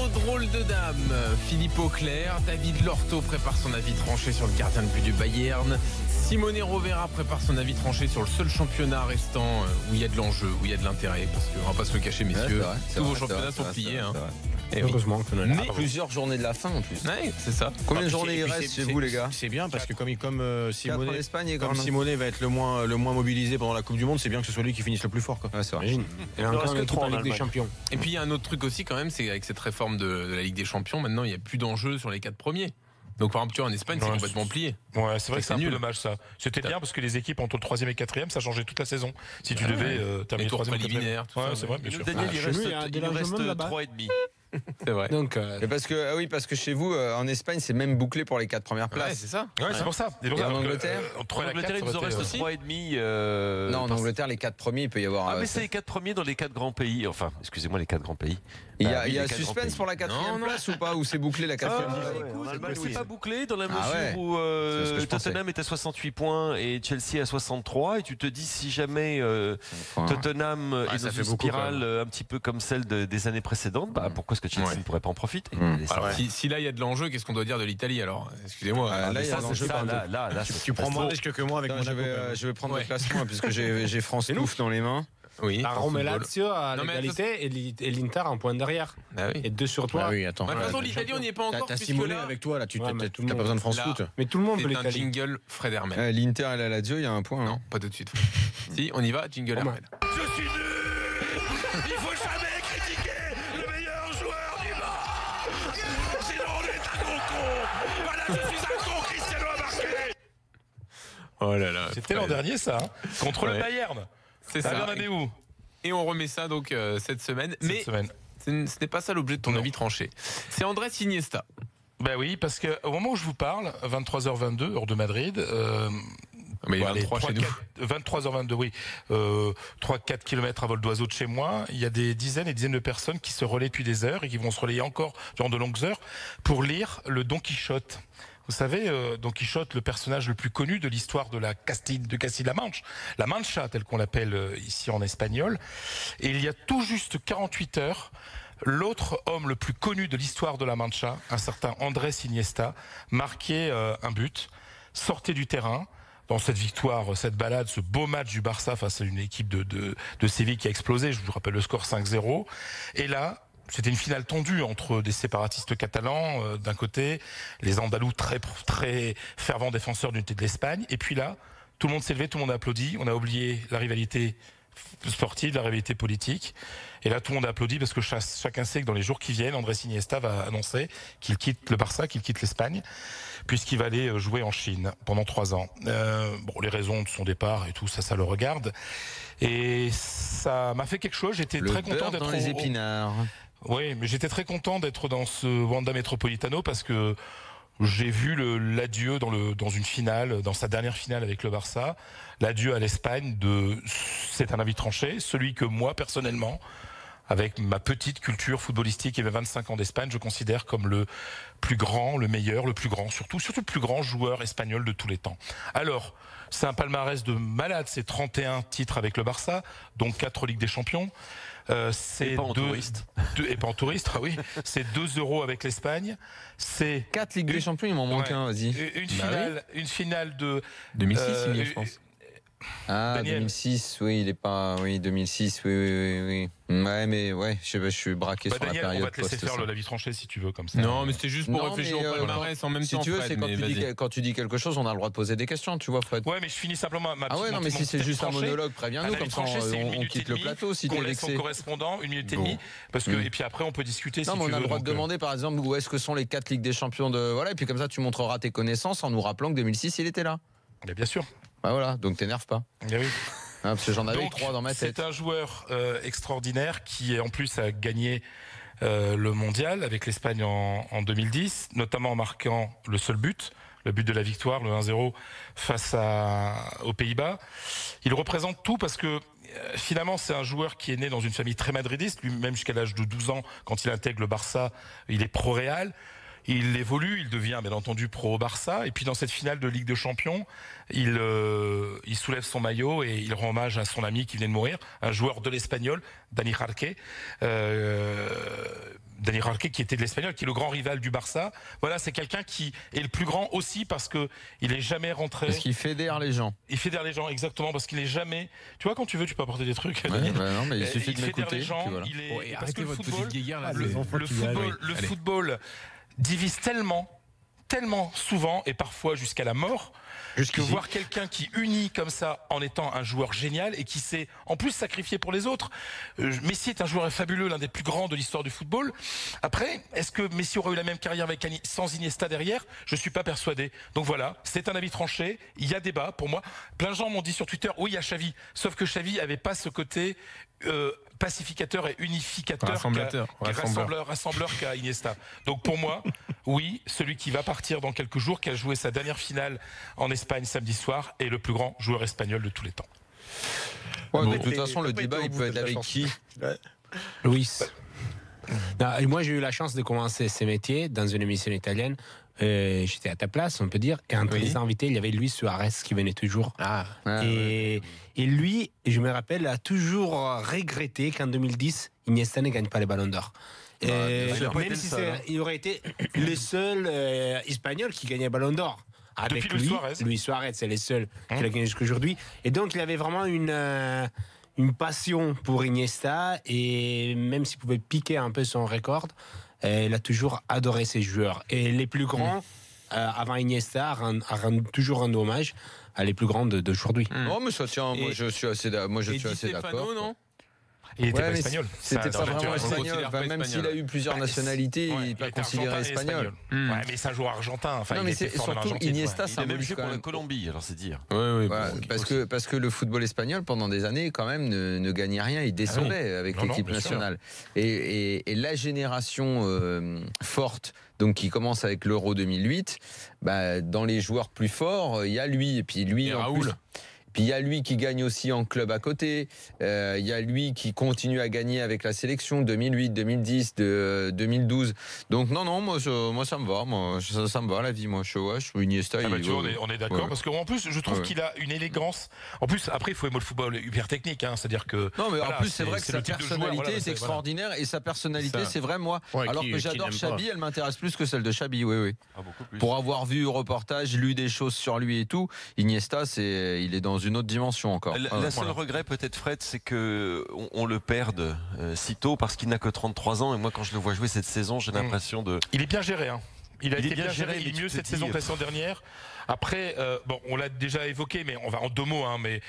nos drôles de dames. Philippe Auclair, David Lorto prépare son avis tranché sur le gardien de but du Bayern. Simone Rovera prépare son avis tranché sur le seul championnat restant où il y a de l'enjeu, où il y a de l'intérêt. Parce qu'on va pas se le cacher, messieurs, tous vos championnats sont pliés. Et heureusement oui. qu'on a Mais plusieurs journées de la fin en plus. Ouais, c'est ça. Combien de journées il reste chez vous, les gars? C'est bien parce que comme Simone, Simone va être le moins mobilisé pendant la Coupe du Monde, c'est bien que ce soit lui qui finisse le plus fort. Ouais, c'est vrai. Imagine. Il a encore une équipe en Ligue des Champions. Et puis il y a un autre truc aussi quand même, c'est avec cette réforme de la Ligue des Champions, maintenant il n'y a plus d'enjeu sur les 4 premiers. Donc par exemple, tu vois, en Espagne, c'est complètement plié. Ouais, c'est vrai que c'est un peu dommage ça. C'était bien parce que les équipes entre le 3e et 4e, ça changeait toute la saison. Si tu devais terminer 3e ou 4e. Ouais, c'est vrai, bien sûr. Daniel, il reste 3,5. C'est vrai. Donc, parce que chez vous, en Espagne, c'est même bouclé pour les 4 premières places. Ouais, c'est ça. Ouais, c'est pour ça. Et en Angleterre En Angleterre, il nous en reste 3,5. Non, en Angleterre, les 4 premiers, il peut y avoir. Ah, mais c'est les 4 premiers dans les 4 grands pays. Enfin, excusez-moi, les 4 grands pays. Il y a suspense pour la 4e place ou pas? Ou c'est bouclé la 4e place? C'est pas bouclé dans la mesure où Tottenham est à 68 points et Chelsea à 63. Et tu te dis, si jamais Tottenham est dans une spirale un petit peu comme celle des années précédentes, pourquoi est-ce que Chelsea ne pourrait pas en profiter? Alors, si là il y a de l'enjeu, qu'est-ce qu'on doit dire de l'Italie alors? Excusez-moi. Tu prends moins de risques que moi avec Monaco. Je vais prendre le classement puisque j'ai France Louf dans les mains. Oui. La Rome et Lazio à l'égalité et l'Inter en point derrière. Et 2 sur toi. Oui, attends. De toute façon, l'Italie, on n'y est pas encore. T'as Simone avec toi là, tu n'as pas besoin de France Foot. Mais tout le monde veut l'Italie. C'est un l'Italie. jingle Fred Hermel. L'Inter et la Lazio, il y a un point. Non, pas tout de suite. Si, on y va, jingle Hermel. Je suis nul. Il faut jamais critiquer le meilleur joueur du monde. Sinon on est un gros con. Voilà, je suis un con, Cristiano a marqué. Oh là là. C'était l'an dernier ça, contre le Bayern. C'est ça. Et on remet ça donc cette semaine. Mais ce n'est pas ça l'objet de ton avis tranché. C'est Andrés Iniesta. Ben oui, parce qu'au moment où je vous parle, 23h22, heure de Madrid. Mais 23 chez nous. 23h22, oui. 3-4 km à vol d'oiseau de chez moi. Il y a des dizaines et dizaines de personnes qui se relaient depuis des heures et qui vont se relayer encore durant de longues heures pour lire le Don Quichotte. Vous savez, Don Quichotte, le personnage le plus connu de l'histoire de Castille-La Manche, la Mancha, telle qu'on l'appelle ici en espagnol. Et il y a tout juste 48 heures, l'autre homme le plus connu de l'histoire de la Mancha, un certain Andrés Iniesta, marquait un but, sortait du terrain. Dans cette victoire, cette balade, ce beau match du Barça face à une équipe de Séville qui a explosé, je vous rappelle le score 5-0. Et là, c'était une finale tendue entre des séparatistes catalans d'un côté, les Andalous très fervents défenseurs d'unité de l'Espagne, et puis là, tout le monde s'est levé, tout le monde a applaudi, on a oublié la rivalité sportive, la rivalité politique, et là tout le monde a applaudi parce que chacun sait que dans les jours qui viennent, Andrés Iniesta va annoncer qu'il quitte le Barça, qu'il quitte l'Espagne, puisqu'il va aller jouer en Chine pendant 3 ans. Les raisons de son départ et tout ça le regarde, et ça m'a fait quelque chose. J'étais très content d'être dans les épinards. Oui, mais j'étais très content d'être dans ce Wanda Metropolitano parce que j'ai vu l'adieu dans une finale, dans sa dernière finale avec le Barça, l'adieu à l'Espagne c'est un avis tranché, celui que moi personnellement, avec ma petite culture footballistique et mes 25 ans d'Espagne, je considère comme le plus grand, le meilleur, le plus grand, surtout le plus grand joueur espagnol de tous les temps. Alors, c'est un palmarès de malade, c'est 31 titres avec le Barça, dont 4 Ligues des Champions. C'est pas en touriste. Et pas en touriste, oui. C'est 2 euros avec l'Espagne. C'est 4 Ligues des Champions, il m'en manque un, vas-y. Une finale de 2006, je pense. Ah, Daniel. 2006, oui, il est pas. Oui, 2006, oui. Ouais, mais je suis braqué sur Daniel, la période. On va te laisser faire l'avis tranché si tu veux, comme ça. Non, mais c'était juste pour réfléchir au palmarès en même temps. Si tu veux, c'est quand tu dis quelque chose, on a le droit de poser des questions, tu vois, Fred. Ouais, mais je finis simplement ma petite. Ah ouais, non, mais si c'est juste un monologue, préviens-nous, comme ça on quitte le plateau si t'es vexé. Qu'on laisse au correspondant 1 minute et demie, parce que et puis après on peut discuter. Non, mais on a le droit de demander, par exemple, où est-ce que sont les 4 Ligues des Champions de voilà, et puis comme ça tu montreras tes connaissances en nous rappelant que 2006 il était là. Bien sûr. Bah voilà, donc t'énerve pas. Oui. Parce que j'en avais 3 dans ma tête. C'est un joueur extraordinaire qui en plus a gagné le mondial avec l'Espagne en 2010, notamment en marquant le seul but, le but de la victoire, le 1-0 face aux Pays-Bas. Il représente tout parce que finalement c'est un joueur qui est né dans une famille très madridiste, lui-même jusqu'à l'âge de 12 ans, quand il intègre le Barça, il est pro-Real. Il évolue, il devient bien entendu pro au Barça, et puis dans cette finale de Ligue des Champions, il soulève son maillot et il rend hommage à son ami qui venait de mourir, un joueur de l'Espagnol, Dani Jarque. Dani Roque, qui était de l'Espagnol, qui est le grand rival du Barça. Voilà, c'est quelqu'un qui est le plus grand aussi parce que il est jamais rentré. Parce qu'il fédère les gens. Il fédère les gens, exactement, parce qu'il est jamais. Tu vois, quand tu veux, tu peux apporter des trucs. Ouais, non, mais il suffit de m'écouter. Voilà. Parce que le football, football divise tellement souvent et parfois jusqu'à la mort. Que voir quelqu'un qui unit comme ça en étant un joueur génial et qui s'est en plus sacrifié pour les autres. Messi est un joueur fabuleux, l'un des plus grands de l'histoire du football. Après, est-ce que Messi aurait eu la même carrière sans Iniesta derrière? Je suis pas persuadé. Donc voilà, c'est un avis tranché. Il y a débat pour moi. Plein de gens m'ont dit sur Twitter, oui, il y a Xavi. Sauf que Xavi avait pas ce côté pacificateur et unificateur, rassembleur qu'a Iniesta. Donc pour moi, oui, celui qui va partir dans quelques jours, qui a joué sa dernière finale en Espagne samedi soir, est le plus grand joueur espagnol de tous les temps. Ouais, de toute façon, le débat, il peut être avec qui? Luis. Non, moi, j'ai eu la chance de commencer ce métier dans une émission italienne. J'étais à ta place, on peut dire. Et entre les invités, il y avait Luis Suarez qui venait toujours. Et lui, je me rappelle, a toujours regretté qu'en 2010, Iniesta ne gagne pas les ballons d'or. Même si il aurait été le seul Espagnol qui gagnait le ballon d'or. Avec Luis Suarez, c'est le seul qui l'a gagné jusqu'aujourd'hui. Et donc, il avait vraiment une passion pour Iniesta. Et même s'il pouvait piquer un peu son record, il a toujours adoré ses joueurs. Et les plus grands, avant Iniesta, rendent toujours un hommage à les plus grands d'aujourd'hui. Oh, mais ça tient, moi je suis assez d'accord. Non, il était pas espagnol. C'était pas vraiment espagnol. Même s'il a eu plusieurs nationalités, il n'est pas considéré espagnol. Ouais, mais c'est un joueur argentin. Enfin, non, mais c'est surtout Iniesta, il a même joué pour la Colombie, alors c'est dire. Parce que le football espagnol, pendant des années, quand même, ne gagnait rien. Il décevait avec l'équipe nationale. Et la génération forte, donc qui commence avec l'Euro 2008, dans les joueurs plus forts, il y a lui. Et puis lui, en plus. Puis il y a lui qui gagne aussi en club à côté. Il y a lui qui continue à gagner avec la sélection 2008, 2010, 2012. Donc non, moi ça me va. Moi ça me va la vie. Moi je suis Iniesta. On est d'accord parce qu'en plus je trouve qu'il a une élégance. En plus après il faut aimer le football hyper technique. C'est-à-dire que non mais en plus c'est vrai que sa personnalité est extraordinaire et sa personnalité c'est vrai moi. Alors que j'adore Xabi, elle m'intéresse plus que celle de Xabi. Oui. Pour avoir vu reportage, lu des choses sur lui et tout, Iniesta il est dans une autre dimension encore. La seule regret peut-être, Fred, c'est que on le perde si tôt parce qu'il n'a que 33 ans et moi quand je le vois jouer cette saison j'ai l'impression de... Il est bien géré Il a été bien géré, il est mieux cette saison que la saison dernière. Après, on l'a déjà évoqué, mais on va en 2 mots. Mais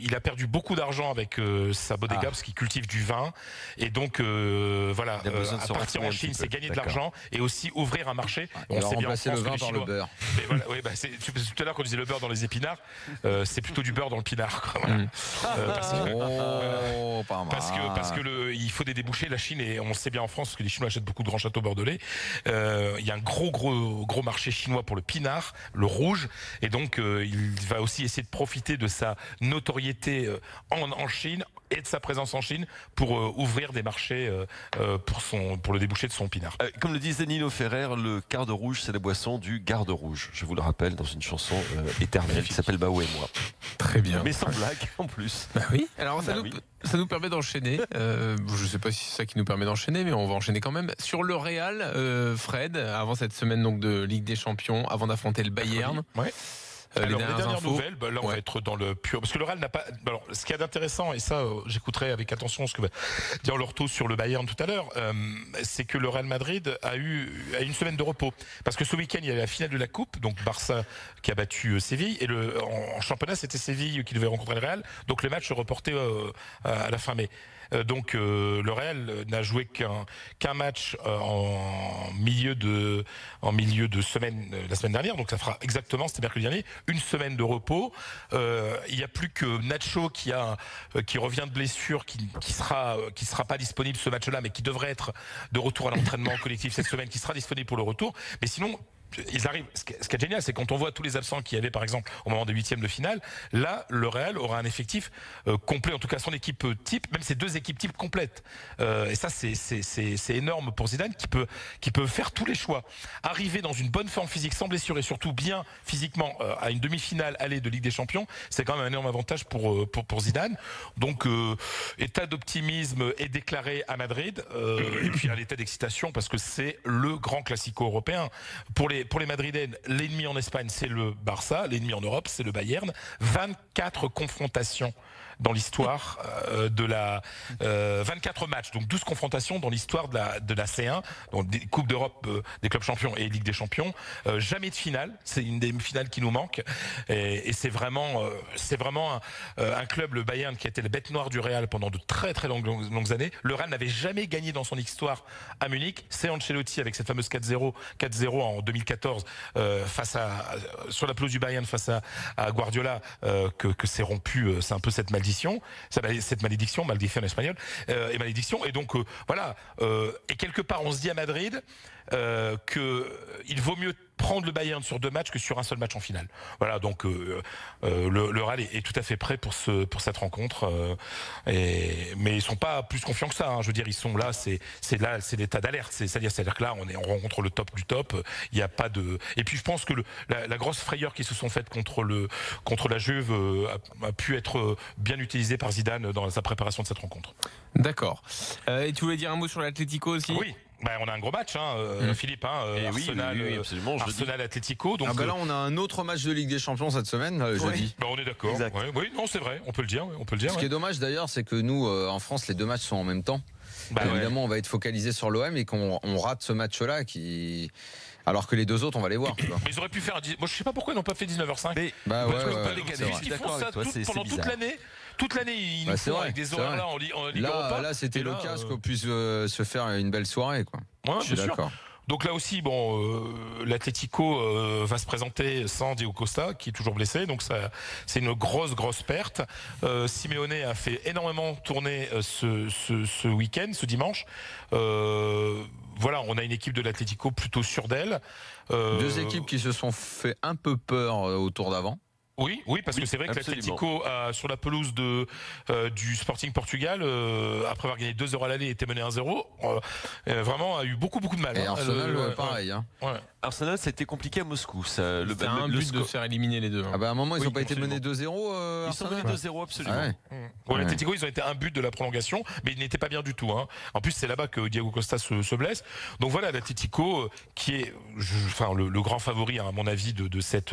il a perdu beaucoup d'argent avec sa bodega parce qu'il cultive du vin. Et donc, voilà, à partir en Chine, c'est gagner de l'argent et aussi ouvrir un marché. On sait bien le vin par le beurre. Mais voilà, tout à l'heure, quand on disait le beurre dans les épinards, c'est plutôt du beurre dans le pinard. Parce que il faut des débouchés. La Chine, et on sait bien en France, parce que les Chinois achètent beaucoup de grands châteaux bordelais, il y a un gros marché chinois pour le pinard, le rouge, et donc il va aussi essayer de profiter de sa notoriété en Chine et de sa présence en Chine pour ouvrir des marchés pour le débouché de son pinard. Comme le disait Nino Ferrer, le quart de rouge, c'est la boisson du garde rouge. Je vous le rappelle dans une chanson éternelle qui s'appelle Baou et moi. Très bien. Mais sans blague en plus. Oui. Alors ça nous permet d'enchaîner. Je ne sais pas si c'est ça qui nous permet d'enchaîner, mais on va enchaîner quand même. Sur le Real, Fred, avant cette semaine donc de Ligue des Champions, avant d'affronter le Bayern. Ouais. Alors, les dernières nouvelles, là on va être dans le pur. Parce que le Real n'a pas. Alors, ce qu'il y a d'intéressant, et ça j'écouterai avec attention ce que va dire Lorto sur le Bayern tout à l'heure, c'est que le Real Madrid a eu une semaine de repos. Parce que ce week-end, il y avait la finale de la Coupe, donc Barça qui a battu Séville, et en championnat, c'était Séville qui devait rencontrer le Real, donc le match se reportait à la fin mai. Donc le Real n'a joué qu'un match en milieu de semaine la semaine dernière, donc ça fera exactement, c'était mercredi dernier, une semaine de repos. Il n'y a plus que Nacho qui revient de blessure, qui sera pas disponible ce match-là, mais qui devrait être de retour à l'entraînement collectif cette semaine, qui sera disponible pour le retour. Mais sinon, ils arrivent. Ce qui est génial, c'est quand on voit tous les absents qu'il y avait, par exemple, au moment des huitièmes de finale, là, le Real aura un effectif complet, en tout cas son équipe type, même ses 2 équipes types complètes. Et ça, c'est énorme pour Zidane qui peut faire tous les choix. Arriver dans une bonne forme physique, sans blessure et surtout bien physiquement à une demi-finale aller de Ligue des Champions, c'est quand même un énorme avantage pour Zidane. Donc, état d'optimisme est déclaré à Madrid, et puis un état d'excitation parce que c'est le grand classico européen. Pour les Madrilènes, l'ennemi en Espagne, c'est le Barça, l'ennemi en Europe, c'est le Bayern. 24 confrontations dans l'histoire 24 matchs, donc 12 confrontations dans l'histoire de la C1, donc des Coupes d'Europe des clubs champions et Ligue des champions. Jamais de finale, c'est une des finales qui nous manque. Et c'est vraiment un club, le Bayern, qui a été la bête noire du Real pendant de très très longues années. Le Real n'avait jamais gagné dans son histoire à Munich. C'est Ancelotti avec cette fameuse 4-0 en 2014 sur la pelouse du Bayern face à Guardiola que s'est rompu, c'est un peu cette malédiction en espagnol, et malédiction. Et donc voilà. Et quelque part, on se dit à Madrid qu'il vaut mieux prendre le Bayern sur 2 matchs que sur un seul match en finale. Voilà, donc le Real est tout à fait prêt pour cette rencontre. Mais ils sont pas plus confiants que ça. Je veux dire, ils sont là, c'est l'état d'alerte. C'est-à-dire que là, on rencontre le top du top. Il n'y a pas de. Et puis je pense que la grosse frayeur qui se sont faites contre la Juve a pu être bien utilisée par Zidane dans sa préparation de cette rencontre. D'accord. Et tu voulais dire un mot sur l'Atlético aussi? Oui. On a un gros match, Philippe, Arsenal Atlético. Donc là, on a un autre match de Ligue des Champions cette semaine, jeudi. On est d'accord. Oui, non, c'est vrai, on peut le dire. Ce qui est dommage d'ailleurs, c'est que nous, en France, les 2 matchs sont en même temps. Évidemment, on va être focalisé sur l'OM et qu'on rate ce match-là alors que les 2 autres, on va les voir. Mais ils auraient pu faire moi, je sais pas pourquoi ils n'ont pas fait 19h05. Pendant toute l'année, ils nous font avec des horaires là en Ligue Europa. Là, c'était l'occasion qu'on puisse se faire une belle soirée, quoi. Ouais, je suis d'accord. Donc là aussi, l'Atlético va se présenter sans Diego Costa, qui est toujours blessé. Donc ça, c'est une grosse perte. Simeone a fait énormément tourner ce week-end, ce dimanche. Voilà, on a une équipe de l'Atlético plutôt sûre d'elle. 2 équipes qui se sont fait un peu peur au tour d'avant. Oui, parce que c'est vrai que l'Atlético, sur la pelouse du Sporting Portugal, après avoir gagné 2-0 à l'aller, était mené 1-0, vraiment a eu beaucoup de mal. Et Arsenal, pareil. Arsenal, c'était compliqué à Moscou. C'était un but de se faire éliminer les 2. À un moment, ils n'ont pas été menés 2-0. Ils sont menés 2-0, absolument. L'Atlético, ils ont été un but de la prolongation, mais ils n'étaient pas bien du tout. En plus, c'est là-bas que Diego Costa se blesse. Donc voilà, l'Atlético, qui est le grand favori, à mon avis, de cette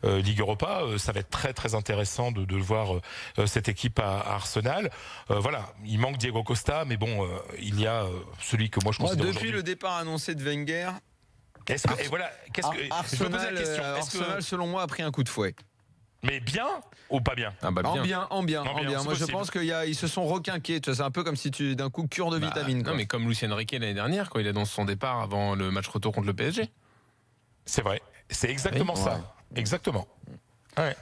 Ligue Europa. Ça va être très très intéressant de voir cette équipe à Arsenal. Voilà, il manque Diego Costa, mais il y a celui que moi je considère depuis le départ annoncé de Wenger, Arsenal, selon moi, a pris un coup de fouet. Mais bien ou pas bien? En bien. Moi, je pense qu'ils se sont requinqués. C'est un peu comme si d'un coup cure de vitamines. Non, mais comme Lucien Riquet l'année dernière, quand il annonce son départ avant le match retour contre le PSG. C'est vrai. C'est exactement ça. Exactement. Là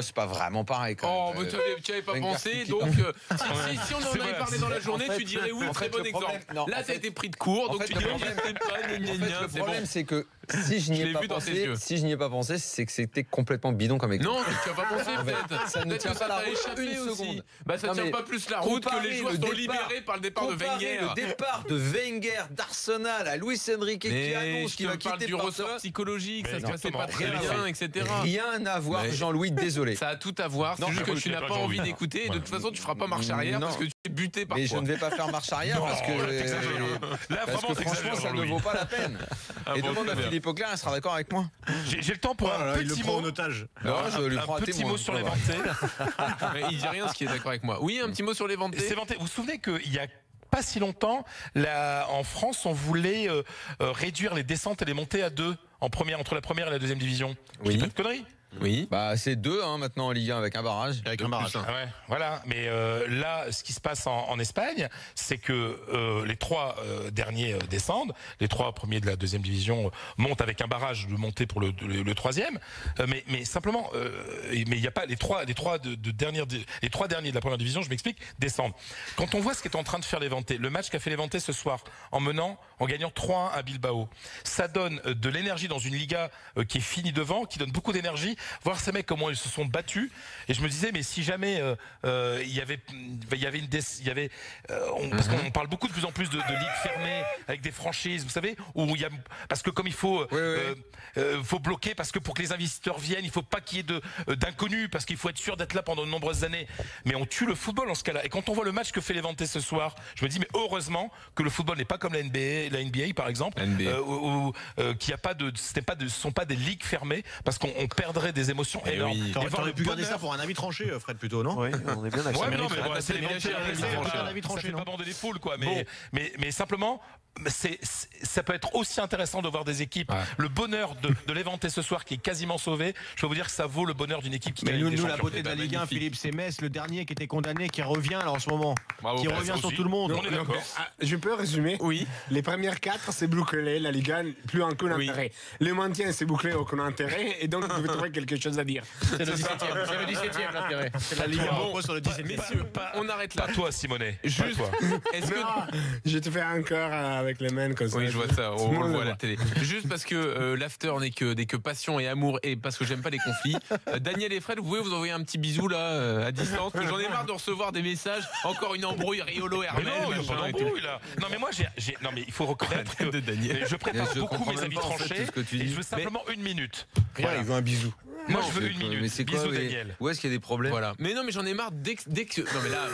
c'est pas vraiment pareil quand même. Mais tu avais pas pensé, donc si on en avait parlé dans la journée, tu dirais oui, très bon exemple. Là, ça a été pris de court, donc tu dis le problème, c'est que si je n'y ai pas pensé, c'est que c'était complètement bidon comme exemple. Non, tu as pas pensé peut-être. Ça ne tient pas la route une seconde. Ça tient pas plus la route que les joueurs sont libérés par le départ de Wenger. Le départ de Wenger d'Arsenal à Luis Enrique qui annonce qu'il va quitter du ressort psychologique, ça se passait pas très bien, etc. Rien à voir, Jean-Louis, désolé. Ça a tout à voir, c'est juste que tu n'as pas envie d'écouter et de toute façon tu feras pas marche arrière parce que tu es buté par. Mais je ne vais pas faire marche arrière parce que franchement ça ne vaut pas la peine. Et demande à Philippe Auclair, il sera d'accord avec moi. J'ai le temps pour un petit mot en otage. Un petit mot sur les Vantés. Il dit rien ce qui est d'accord avec moi. Oui, un petit mot sur les Vantés. Vous vous souvenez qu'il y a pas si longtemps, en France, on voulait réduire les descentes et les montées à 2 entre la première et la deuxième division. Oui. Pas de conneries. Oui. Bah, c'est 2 maintenant en Ligue 1 avec un barrage. Avec un barrage. Ah ouais, voilà. Mais là, ce qui se passe en Espagne, c'est que les 3 derniers descendent. Les 3 premiers de la 2e division montent avec un barrage de montée pour le 3e. Mais simplement, mais il n'y a pas les 3 derniers de la première division, je m'explique, descendent. Quand on voit ce qu'est en train de faire Levante, le match qu'a fait Levante ce soir, en gagnant 3-1 à Bilbao, ça donne de l'énergie dans une Liga qui est finie devant, qui donne beaucoup d'énergie. Voir ces mecs comment ils se sont battus, et je me disais mais si jamais parce qu'on parle beaucoup de plus en plus de ligues fermées avec des franchises, vous savez, où il y a, parce que comme il faut faut bloquer, parce que pour que les investisseurs viennent, il faut pas qu'il y ait d'inconnus, parce qu'il faut être sûr d'être là pendant de nombreuses années. Mais on tue le football en ce cas-là. Et quand on voit le match que fait Levante ce soir, je me dis mais heureusement que le football n'est pas comme la NBA par exemple, qu'il y a pas ce sont pas des ligues fermées, parce qu'on perdrait des émotions énormes. Oui. T'aurais pu garder ça pour un avis tranché, Fred, plutôt, non? Oui, on est bien d'accord. Ouais, non, mais c'est un avis tranché, ça fait pas bander les foules, quoi. Mais simplement, ça peut être aussi intéressant de voir des équipes. Le bonheur de Levante ce soir qui est quasiment sauvé, je peux vous dire que ça vaut le bonheur d'une équipe qui gagne. Mais nous, la beauté de la Ligue 1, Philippe, c'est Metz, le dernier qui était condamné, qui revient là en ce moment. Qui revient sur tout le monde. On est d'accord. Je peux résumer? Oui. Les premières 4, c'est bouclé. La Ligue 1, plus aucun intérêt. Le maintien, c'est bouclé, aucun intérêt. Et donc, vous trouver quelque chose à dire. C'est le 17e l'intérêt. C'est la Ligue 1 sur le 17e. Messieurs, on arrête là. Pas toi, Simonet. Juste, est-ce que je te fais un cœur avec les mains comme ça. Oui, je vois ça, on le voit à la télé. Juste parce que l'after n'est que passion et amour, et parce que j'aime pas les conflits. Daniel et Fred, vous pouvez vous envoyer un petit bisou là à distance. J'en ai marre de recevoir des messages. Encore une embrouille, Riolo, Hermel. Non, il n'y a pas d'embrouille là. Non, mais moi, non, mais il faut reconnaître que je prépare beaucoup mes avis tranchés. Et je veux simplement 1 minute. Rien, il veut un bisou. Moi, je veux 1 minute. Bisous, Daniel. Où est-ce qu'il y a des problèmes? Voilà. Mais non, mais j'en ai marre dès que. Non, mais là,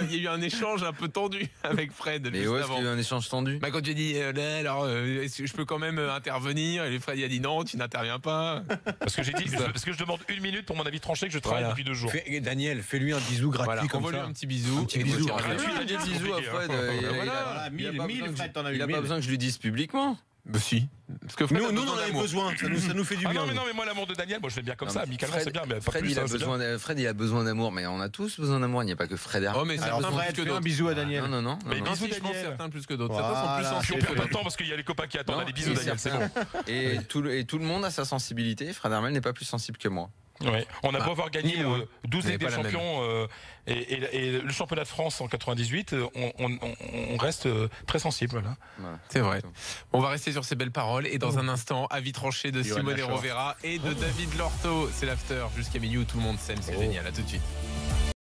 il y a eu un échange un peu tendu avec Fred. Mais où est-ce qu'il y a eu un échange tendu? Bah, quand tu as dit, est-ce que je peux quand même intervenir? Et Fred, il a dit non, tu n'interviens pas. Parce que j'ai dit, parce que je demande 1 minute pour mon avis tranché que je travaille depuis 2 jours. Daniel, fais-lui un bisou gratuit comme ça. Envoie-lui un petit bisou. Un petit bisou à Fred. Il a pas besoin que je lui dise publiquement. Bah si. Parce que nous on en avait besoin, ça nous fait du bien. Non mais moi l'amour de Daniel, moi je l'aime bien comme ça, amicalement c'est bien, mais Fred il a besoin d'amour, mais on a tous besoin d'amour, il n'y a pas que Fred. Oh mais certains plus que d'autres. Un bisou à Daniel. Non. Mais bisous je pense certains plus que d'autres. Certains sont plus sensibles. On perd pas de temps parce qu'il y a les copains qui attendent. Allez, bisous Daniel, c'est bon. Et tout le monde a sa sensibilité, Fred Hermel n'est pas plus sensible que moi. Ouais. On a beau avoir gagné 12 Ligues des Champions et le championnat de France en 98, on reste très sensible. C'est vrai. On va rester sur ces belles paroles et dans un instant, avis tranché de Simone Rovera et de David Lorto. C'est l'after jusqu'à minuit où tout le monde s'aime, c'est génial. À tout de suite.